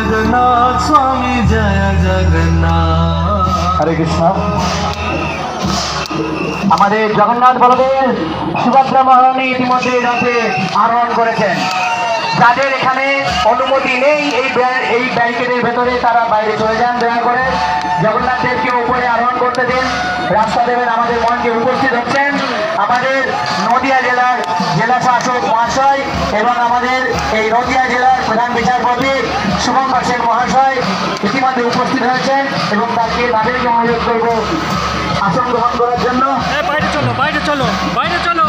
জগন্নাথ স্বামী জয় জগন্নাথ। হরে কৃষ্ণ। আমাদের জগন্নাথ বলদেব সুভদ্রা মহারানী ইতিমধ্যে রথে আরোহণ করেছেন। যাদের এখানে অনুমতি নেই এই ব্যারিকেডের ভেতরে তারা বাইরে চলে যান দয়া করে। জগন্নাথ দেবকে উপরে আরোহণ করতে দিন। রাস্তা দেবেন আমাদের মঞ্চে উপস্থিত হচ্ছেন আমাদের নদিয়া জেলার জেলা শাসক মহাশয় এবং আমাদের এই নদিয়া জেলার প্রধান বিচারপতি শুভঙ্কর সেন মহাশয় ইতিমধ্যে উপস্থিত হয়েছেন এবং তাদেরকে অনুরোধ করবো আসন গ্রহণ করার জন্য। বাইরে চলো, বাইরে চলো, বাইরে চলো।